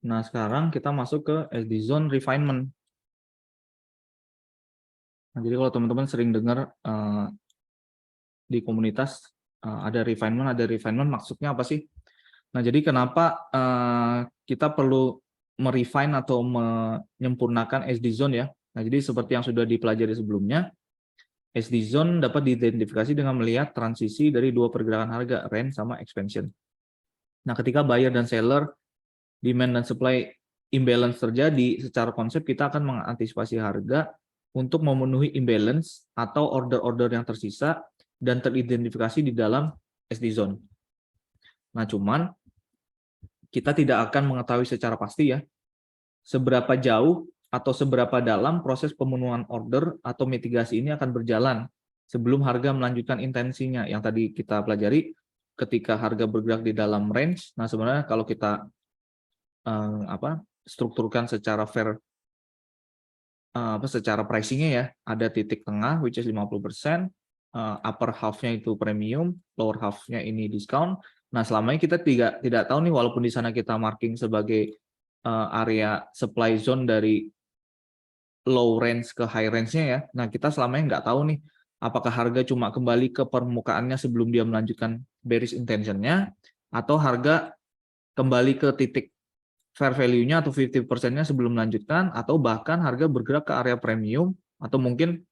Nah, sekarang kita masuk ke SD Zone Refinement. Nah, jadi kalau teman-teman sering dengar di komunitas ada refinement maksudnya apa sih? Nah, jadi kenapa kita perlu merefine atau menyempurnakan SD Zone ya? Nah, jadi seperti yang sudah dipelajari sebelumnya, SD Zone dapat diidentifikasi dengan melihat transisi dari dua pergerakan harga, range sama expansion. Nah, ketika buyer dan seller, demand dan supply imbalance terjadi, secara konsep kita akan mengantisipasi harga untuk memenuhi imbalance atau order-order yang tersisa dan teridentifikasi di dalam SD Zone. Nah, cuman kita tidak akan mengetahui secara pasti ya, seberapa jauh atau seberapa dalam proses pemenuhan order atau mitigasi ini akan berjalan sebelum harga melanjutkan intensinya. Yang tadi kita pelajari, ketika harga bergerak di dalam range, nah sebenarnya kalau kita strukturkan secara fair, secara pricingnya ya, ada titik tengah which is 50%, upper half-nya itu premium, lower half-nya ini discount. Nah, selama ini kita tidak tahu nih, walaupun di sana kita marking sebagai area supply zone dari low range ke high range-nya ya. Nah, kita selama ini nggak tahu nih, apakah harga cuma kembali ke permukaannya sebelum dia melanjutkan bearish intention-nya, atau harga kembali ke titik fair value-nya atau 50%-nya sebelum melanjutkan, atau bahkan harga bergerak ke area premium, atau mungkin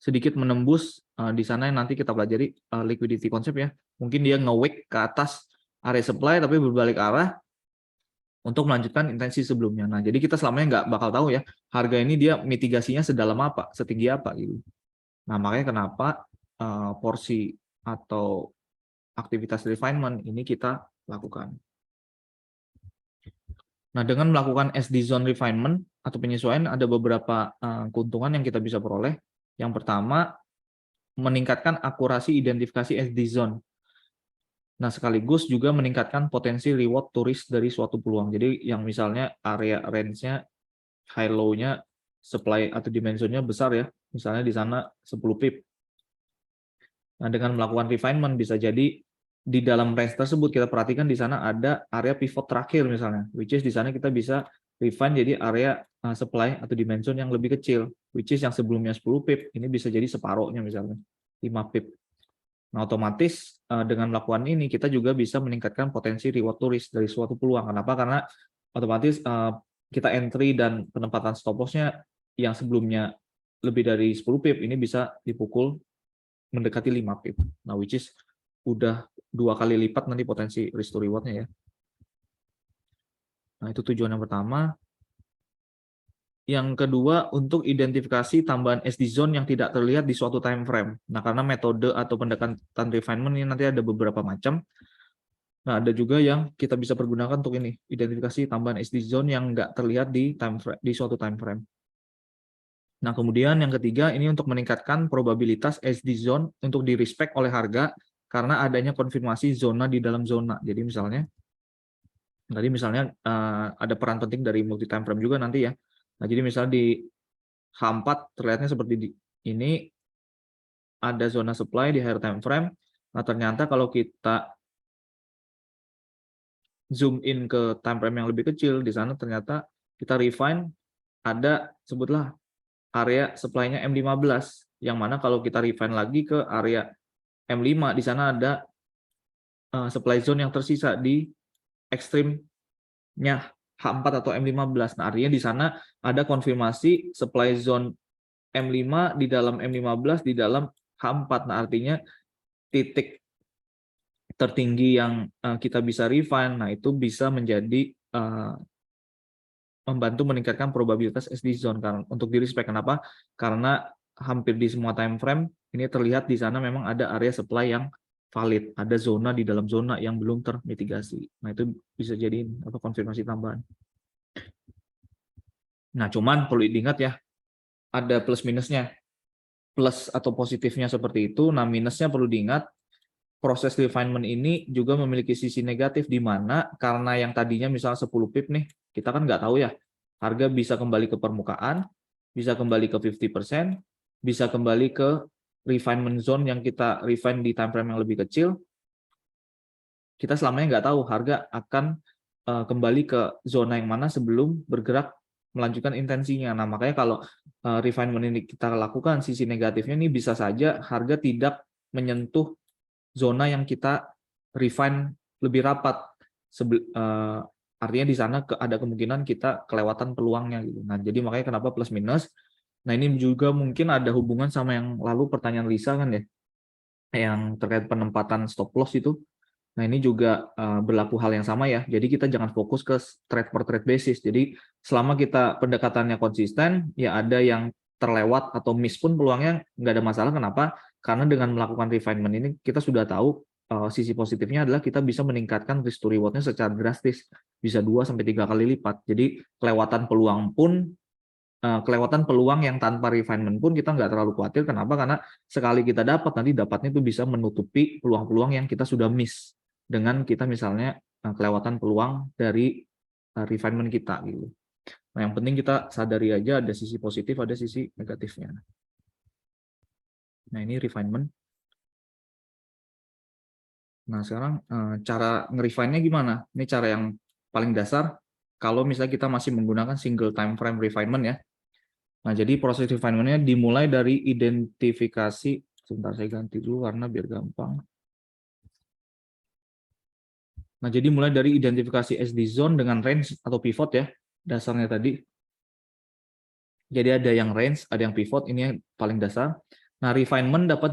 sedikit menembus di sana yang nanti kita pelajari liquidity konsep ya. Mungkin dia nge-wick ke atas area supply tapi berbalik arah untuk melanjutkan intensi sebelumnya. Nah, jadi kita selamanya nggak bakal tahu ya, harga ini dia mitigasinya sedalam apa, setinggi apa gitu. Nah, makanya kenapa porsi atau aktivitas refinement ini kita lakukan. Nah, dengan melakukan SD Zone Refinement atau penyesuaian, ada beberapa keuntungan yang kita bisa peroleh. Yang pertama, meningkatkan akurasi identifikasi SD Zone. Nah, sekaligus juga meningkatkan potensi reward turis dari suatu peluang. Jadi, yang misalnya area range-nya, high low-nya, supply atau dimensionnya besar ya. Misalnya di sana 10 pip. Nah, dengan melakukan refinement bisa jadi di dalam range tersebut kita perhatikan di sana ada area pivot terakhir misalnya, which is di sana kita bisa refine jadi area supply atau dimension yang lebih kecil, which is yang sebelumnya 10 pip, ini bisa jadi separohnya misalnya, 5 pip. Nah, otomatis dengan melakukan ini kita juga bisa meningkatkan potensi reward turis dari suatu peluang. Kenapa? Karena otomatis kita entry dan penempatan stop loss-nya yang sebelumnya lebih dari 10 pip, ini bisa dipukul mendekati 5 pip. Nah, which is udah 2 kali lipat nanti potensi risk to reward-nya ya. Nah, itu tujuan yang pertama. Yang kedua, untuk identifikasi tambahan SD zone yang tidak terlihat di suatu time frame. Nah, karena metode atau pendekatan refinement ini nanti ada beberapa macam. Nah, ada juga yang kita bisa pergunakan untuk ini, identifikasi tambahan SD zone yang nggak terlihat di suatu time frame. Nah, kemudian yang ketiga, ini untuk meningkatkan probabilitas SD zone untuk di-respect oleh harga karena adanya konfirmasi zona di dalam zona. Jadi misalnya, ada peran penting dari multi time frame juga nanti ya. Nah, jadi misalnya di H4 terlihatnya seperti ini, ada zona supply di higher time frame. Nah, ternyata kalau kita zoom in ke time frame yang lebih kecil, di sana ternyata kita refine ada sebutlah area supply-nya M15, yang mana kalau kita refine lagi ke area M5, di sana ada supply zone yang tersisa di ekstrimnya H4 atau M15. Nah, artinya di sana ada konfirmasi supply zone M5 di dalam M15 di dalam H4. Nah, artinya titik tertinggi yang kita bisa refine, nah itu bisa menjadi membantu meningkatkan probabilitas SD zone karena untuk diri spek. Kenapa? Karena hampir di semua time frame ini terlihat di sana memang ada area supply yang valid, ada zona di dalam zona yang belum termitigasi. Nah, itu bisa jadi konfirmasi tambahan. Nah, cuman perlu diingat ya, ada plus minusnya. Plus atau positifnya seperti itu, nah minusnya perlu diingat, proses refinement ini juga memiliki sisi negatif di mana karena yang tadinya misalnya 10 pip nih, kita kan nggak tahu ya, harga bisa kembali ke permukaan, bisa kembali ke 50%, bisa kembali ke refinement zone yang kita refine di time frame yang lebih kecil. Kita selamanya nggak tahu harga akan kembali ke zona yang mana sebelum bergerak melanjutkan intensinya. Nah, makanya kalau refinement ini kita lakukan, sisi negatifnya ini bisa saja harga tidak menyentuh zona yang kita refine lebih rapat. Artinya di sana ada kemungkinan kita kelewatan peluangnya gitu. Nah, jadi makanya kenapa plus minus. Nah, ini juga mungkin ada hubungan sama yang lalu pertanyaan Lisa kan ya, yang terkait penempatan stop loss itu. Nah, ini juga berlaku hal yang sama ya. Jadi kita jangan fokus ke trade per trade basis. Jadi selama kita pendekatannya konsisten, ya ada yang terlewat atau miss pun peluangnya nggak ada masalah. Kenapa? Karena dengan melakukan refinement ini kita sudah tahu sisi positifnya adalah kita bisa meningkatkan risk to reward-nya secara drastis. Bisa 2-3 kali lipat. Jadi kelewatan peluang yang tanpa refinement pun kita nggak terlalu khawatir. Kenapa? Karena sekali kita dapat, nanti dapatnya itu bisa menutupi peluang-peluang yang kita sudah miss dengan kita misalnya kelewatan peluang dari refinement kita gitu. Nah, yang penting kita sadari aja ada sisi positif, ada sisi negatifnya. Nah, ini refinement. Nah, sekarang cara nge-refine-nya gimana? Ini cara yang paling dasar kalau misalnya kita masih menggunakan single time frame refinement ya. Nah, jadi proses refinement-nya dimulai dari identifikasi. Sebentar, saya ganti dulu warna biar gampang. Nah, jadi mulai dari identifikasi SD zone dengan range atau pivot ya, dasarnya tadi. Jadi ada yang range, ada yang pivot, ini yang paling dasar. Nah, refinement dapat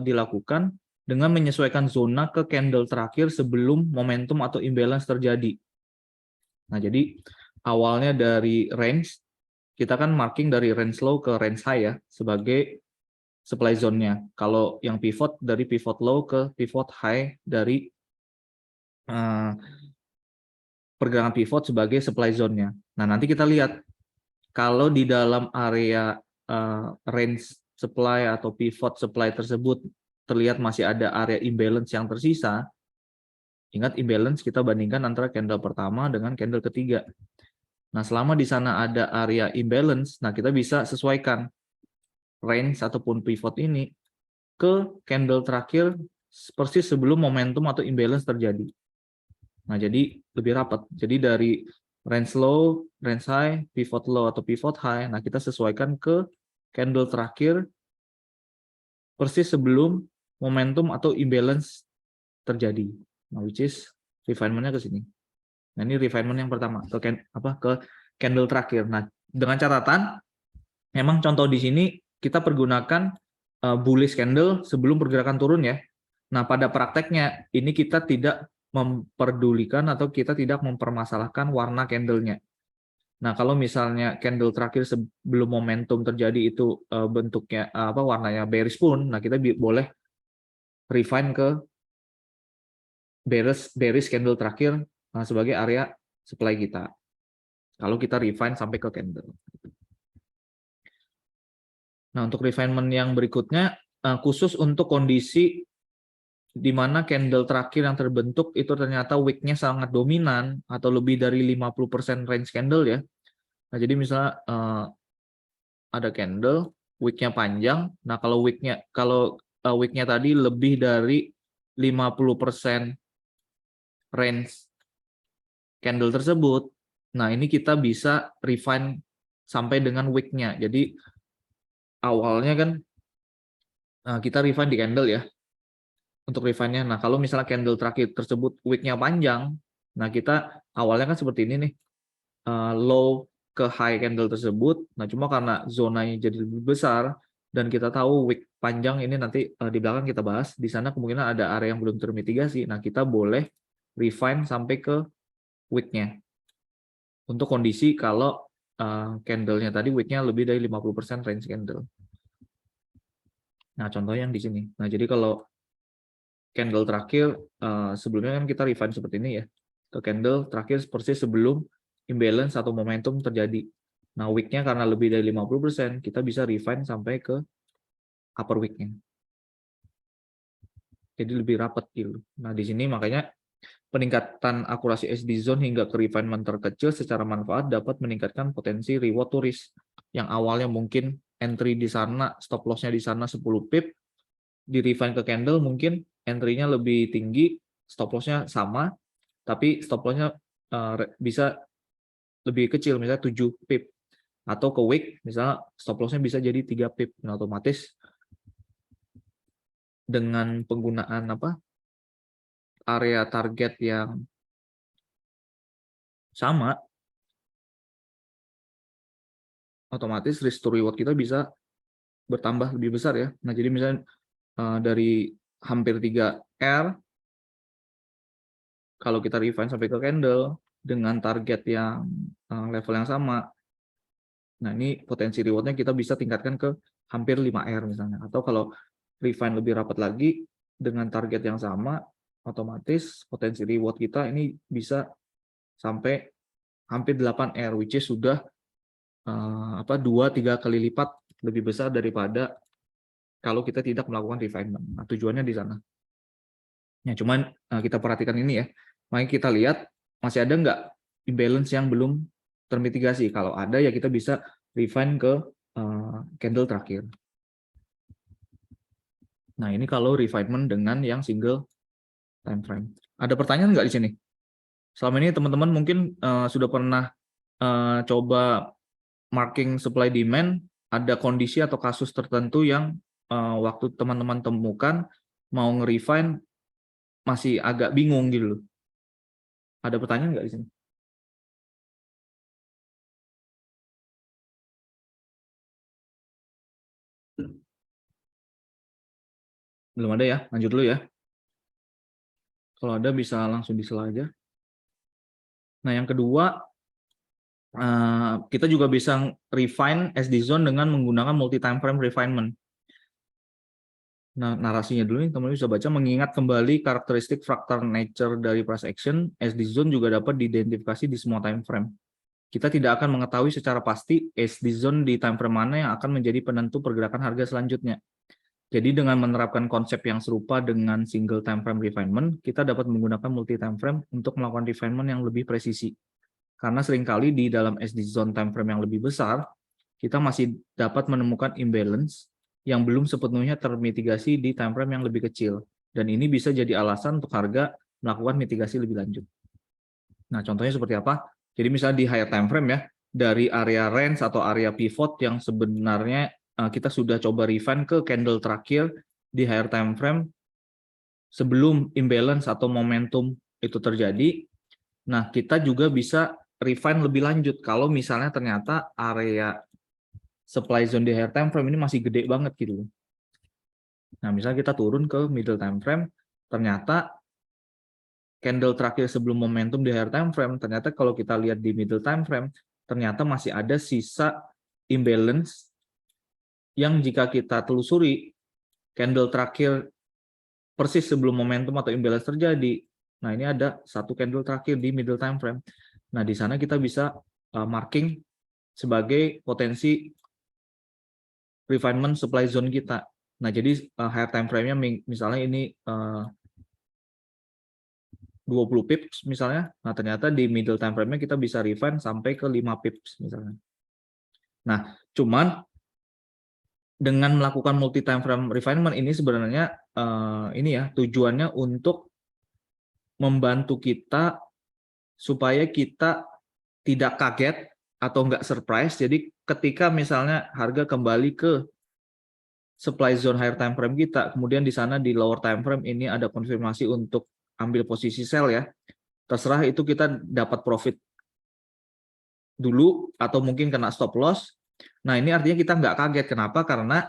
dilakukan dengan menyesuaikan zona ke candle terakhir sebelum momentum atau imbalance terjadi. Nah, jadi awalnya dari range, kita kan marking dari range low ke range high ya, sebagai supply zone-nya. Kalau yang pivot dari pivot low ke pivot high dari pergerakan pivot sebagai supply zone-nya. Nah, nanti kita lihat kalau di dalam area range supply atau pivot supply tersebut terlihat masih ada area imbalance yang tersisa. Ingat imbalance kita bandingkan antara candle pertama dengan candle ketiga. Nah, selama di sana ada area imbalance, nah kita bisa sesuaikan range ataupun pivot ini ke candle terakhir persis sebelum momentum atau imbalance terjadi. Nah, jadi lebih rapat. Jadi dari range low, range high, pivot low atau pivot high, nah kita sesuaikan ke candle terakhir persis sebelum momentum atau imbalance terjadi. Nah, which is refinement-nya ke sini. Nah, ini refinement yang pertama ke candle terakhir. Nah, dengan catatan memang contoh di sini kita pergunakan bullish candle sebelum pergerakan turun ya. Nah, pada prakteknya ini kita tidak memperdulikan atau kita tidak mempermasalahkan warna candlenya. Nah, kalau misalnya candle terakhir sebelum momentum terjadi itu bentuknya warnanya bearish pun, nah kita boleh refine ke bearish candle terakhir sebagai area supply kita. Kalau kita refine sampai ke candle. Nah, untuk refinement yang berikutnya khusus untuk kondisi di mana candle terakhir yang terbentuk itu ternyata wick-nya sangat dominan atau lebih dari 50% range candle ya. Nah, jadi misalnya ada candle, wick-nya panjang. Nah, kalau wick-nya tadi lebih dari 50% range candle tersebut, nah ini kita bisa refine sampai dengan wick-nya. Jadi awalnya kan kita refine di candle ya. Untuk refine-nya. Nah, kalau misalnya candle terakhir tersebut wick-nya panjang, nah kita awalnya kan seperti ini nih, low ke high candle tersebut. Nah, cuma karena zonanya jadi lebih besar dan kita tahu wick panjang ini nanti di belakang kita bahas, di sana kemungkinan ada area yang belum termitigasi. Nah, kita boleh refine sampai ke wick-nya. Untuk kondisi kalau candle-nya tadi wick-nya lebih dari 50% range candle. Nah, contohnya yang di sini. Nah, jadi kalau candle terakhir sebelumnya kan kita refine seperti ini ya, ke candle terakhir persis sebelum imbalance atau momentum terjadi. Nah, wick-nya karena lebih dari 50%, kita bisa refine sampai ke upper wick-nya. Jadi lebih rapat gitu. Nah, di sini makanya peningkatan akurasi SD zone hingga ke refinement terkecil secara manfaat dapat meningkatkan potensi reward to risk. Yang awalnya mungkin entry di sana, stop loss-nya di sana 10 pip, di refine ke candle mungkin entry-nya lebih tinggi, stop loss-nya sama, tapi stop loss-nya bisa lebih kecil, misalnya 7 pip. Atau ke wick, misalnya stop loss-nya bisa jadi 3 pip. Nah, otomatis dengan penggunaan area target yang sama, otomatis risk to reward kita bisa bertambah lebih besar ya. Nah, jadi misalnya dari hampir 3R, kalau kita refine sampai ke candle dengan target yang level yang sama, nah ini potensi rewardnya kita bisa tingkatkan ke hampir 5R misalnya. Atau kalau refine lebih rapat lagi dengan target yang sama, otomatis potensi reward kita ini bisa sampai hampir 8R, which is sudah 2-3 kali lipat lebih besar daripada kalau kita tidak melakukan refinement. Nah, tujuannya di sana. Ya, cuman kita perhatikan ini ya. Mari kita lihat masih ada nggak imbalance yang belum termitigasi. Kalau ada ya kita bisa refine ke candle terakhir. Nah, ini kalau refinement dengan yang single time frame. Ada pertanyaan nggak di sini? Selama ini teman-teman mungkin sudah pernah coba marking supply demand, ada kondisi atau kasus tertentu yang waktu teman-teman temukan mau nge-refine masih agak bingung gitu loh. Ada pertanyaan nggak di sini? Belum ada ya? Lanjut dulu ya. Kalau ada bisa langsung di-slide aja. Nah, yang kedua, kita juga bisa refine SD zone dengan menggunakan multi time frame refinement. Nah, narasinya dulu nih, teman-teman bisa baca, mengingat kembali karakteristik fractal nature dari price action, SD zone juga dapat diidentifikasi di semua time frame. Kita tidak akan mengetahui secara pasti SD zone di time frame mana yang akan menjadi penentu pergerakan harga selanjutnya. Jadi dengan menerapkan konsep yang serupa dengan single time frame refinement, kita dapat menggunakan multi time frame untuk melakukan refinement yang lebih presisi. Karena seringkali di dalam SD zone time frame yang lebih besar, kita masih dapat menemukan imbalance yang belum sepenuhnya termitigasi di time frame yang lebih kecil. Dan ini bisa jadi alasan untuk harga melakukan mitigasi lebih lanjut. Nah, contohnya seperti apa? Jadi misalnya di higher time frame ya, dari area range atau area pivot yang sebenarnya kita sudah coba refine ke candle terakhir di higher time frame sebelum imbalance atau momentum itu terjadi. Nah, kita juga bisa refine lebih lanjut kalau misalnya ternyata area supply zone di higher time frame ini masih gede banget gitu. Nah, misalnya kita turun ke middle time frame, ternyata candle terakhir sebelum momentum di higher time frame, ternyata kalau kita lihat di middle time frame, ternyata masih ada sisa imbalance yang jika kita telusuri candle terakhir persis sebelum momentum atau imbalance terjadi. Nah, ini ada satu candle terakhir di middle time frame. Nah, di sana kita bisa marking sebagai potensi refinement supply zone kita. Nah, jadi higher time frame-nya misalnya ini 20 pips misalnya. Nah, ternyata di middle time frame-nya kita bisa refine sampai ke 5 pips misalnya. Nah, cuman dengan melakukan multi time frame refinement ini sebenarnya ini ya tujuannya untuk membantu kita supaya kita tidak kaget atau enggak surprise. Jadi ketika misalnya harga kembali ke supply zone higher time frame kita, kemudian di sana di lower time frame ini ada konfirmasi untuk ambil posisi sell ya. Terserah itu kita dapat profit dulu atau mungkin kena stop loss. Nah, ini artinya kita nggak kaget. Kenapa? Karena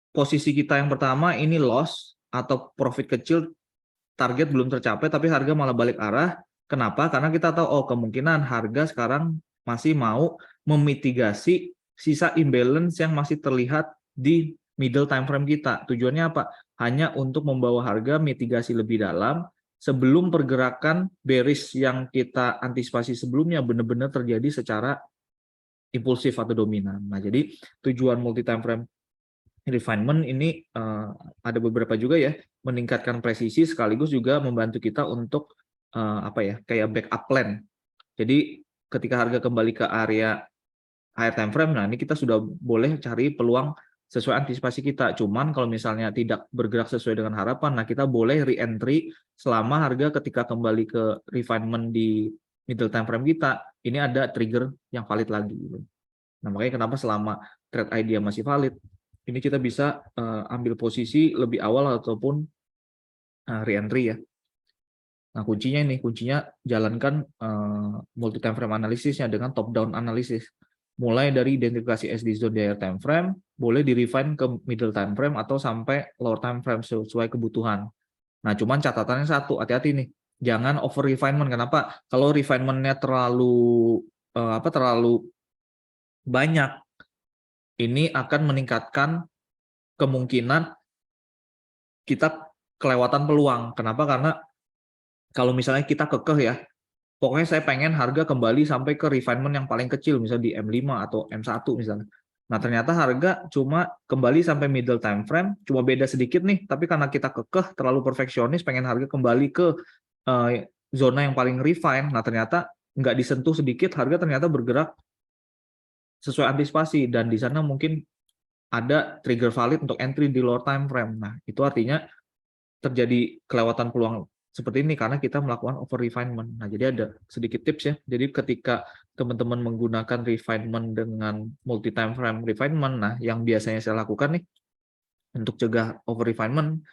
posisi kita yang pertama ini loss atau profit kecil, target belum tercapai tapi harga malah balik arah. Kenapa? Karena kita tahu kemungkinan harga sekarang masih mau memitigasi sisa imbalance yang masih terlihat di middle time frame kita. Tujuannya apa? Hanya untuk membawa harga mitigasi lebih dalam sebelum pergerakan bearish yang kita antisipasi sebelumnya benar-benar terjadi secara impulsif atau dominan. Nah, jadi tujuan multi time frame refinement ini ada beberapa juga ya, meningkatkan presisi sekaligus juga membantu kita untuk kayak backup plan. Jadi ketika harga kembali ke area higher time frame, nah ini kita sudah boleh cari peluang sesuai antisipasi kita. Cuman kalau misalnya tidak bergerak sesuai dengan harapan, nah kita boleh re-entry selama harga ketika kembali ke refinement di middle time frame kita, ini ada trigger yang valid lagi. Nah, makanya kenapa selama trade idea masih valid, ini kita bisa ambil posisi lebih awal ataupun re-entry ya. Nah, kuncinya jalankan multi time frame analisisnya dengan top down analisis. Mulai dari identifikasi SD zone di higher time frame, boleh di refine ke middle time frame atau sampai lower time frame sesuai kebutuhan. Nah, cuman catatannya satu, hati-hati nih. Jangan over refinement. Kenapa? Kalau refinement-nya terlalu terlalu banyak, ini akan meningkatkan kemungkinan kita kelewatan peluang. Kenapa? Karena kalau misalnya kita kekeh ya, pokoknya saya pengen harga kembali sampai ke refinement yang paling kecil, misalnya di M5 atau M1 misalnya. Nah, ternyata harga cuma kembali sampai middle time frame, cuma beda sedikit nih, tapi karena kita kekeh, terlalu perfeksionis, pengen harga kembali ke zona yang paling refine, nah ternyata nggak disentuh sedikit, harga ternyata bergerak sesuai antisipasi, dan di sana mungkin ada trigger valid untuk entry di lower time frame. Nah, itu artinya terjadi kelewatan peluang seperti ini karena kita melakukan over refinement. Nah, jadi ada sedikit tips ya. Jadi ketika teman-teman menggunakan refinement dengan multi time frame refinement, nah yang biasanya saya lakukan nih untuk cegah over refinement,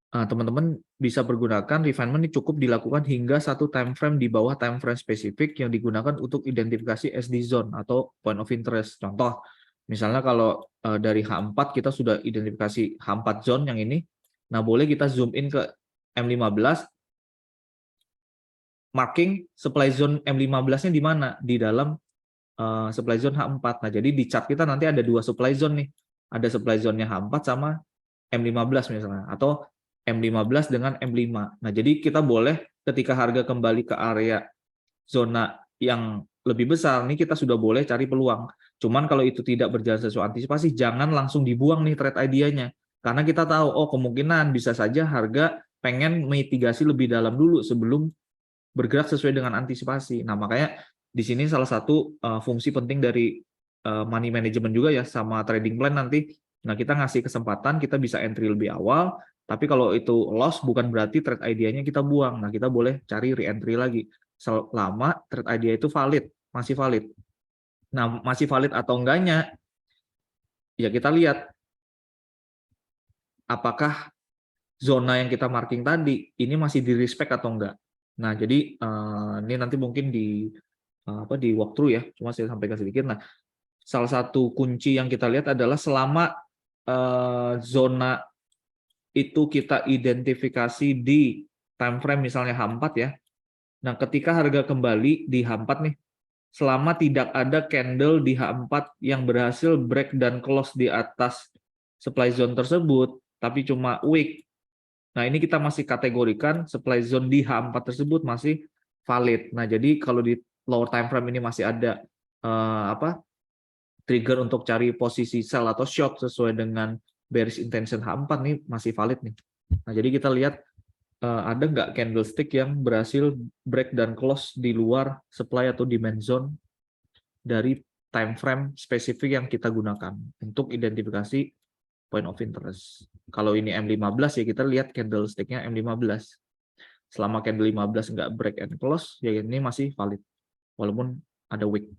teman-teman bisa pergunakan refinement ini cukup dilakukan hingga satu time frame di bawah time frame spesifik yang digunakan untuk identifikasi SD zone atau point of interest. Contoh, misalnya kalau dari H4 kita sudah identifikasi H4 zone yang ini, nah boleh kita zoom in ke M15, marking supply zone M15-nya di mana? Di dalam supply zone H4. Nah, jadi di chart kita nanti ada dua supply zone nih. Ada supply zone-nya H4 sama M15 misalnya, atau M15 dengan M5. Nah, jadi kita boleh ketika harga kembali ke area zona yang lebih besar, nih kita sudah boleh cari peluang. Cuman kalau itu tidak berjalan sesuai antisipasi, jangan langsung dibuang nih trade idea-nya. Karena kita tahu, oh kemungkinan bisa saja harga pengen mitigasi lebih dalam dulu sebelum bergerak sesuai dengan antisipasi. Nah, makanya di sini salah satu fungsi penting dari money management juga ya, sama trading plan nanti. Nah, kita ngasih kesempatan, kita bisa entry lebih awal, tapi kalau itu loss bukan berarti trade idea-nya kita buang. Nah, kita boleh cari re-entry lagi selama trade idea itu valid, masih valid. Nah, masih valid atau enggaknya, ya kita lihat apakah zona yang kita marking tadi ini masih di respect atau enggak. Nah, jadi ini nanti mungkin di di walkthrough ya, cuma saya sampaikan sedikit. Nah, salah satu kunci yang kita lihat adalah selama zona itu kita identifikasi di time frame misalnya H4 ya. Nah, ketika harga kembali di H4 nih, selama tidak ada candle di H4 yang berhasil break dan close di atas supply zone tersebut, tapi cuma wick. Nah, ini kita masih kategorikan supply zone di H4 tersebut masih valid. Nah, jadi kalau di lower time frame ini masih ada trigger untuk cari posisi sell atau short sesuai dengan bearish intention H4 nih masih valid nih. Nah, jadi kita lihat ada nggak candlestick yang berhasil break dan close di luar supply atau demand zone dari time frame spesifik yang kita gunakan untuk identifikasi point of interest. Kalau ini M15 ya kita lihat candlestick-nya M15. Selama candle 15 nggak break and close, ya ini masih valid. Walaupun ada wick.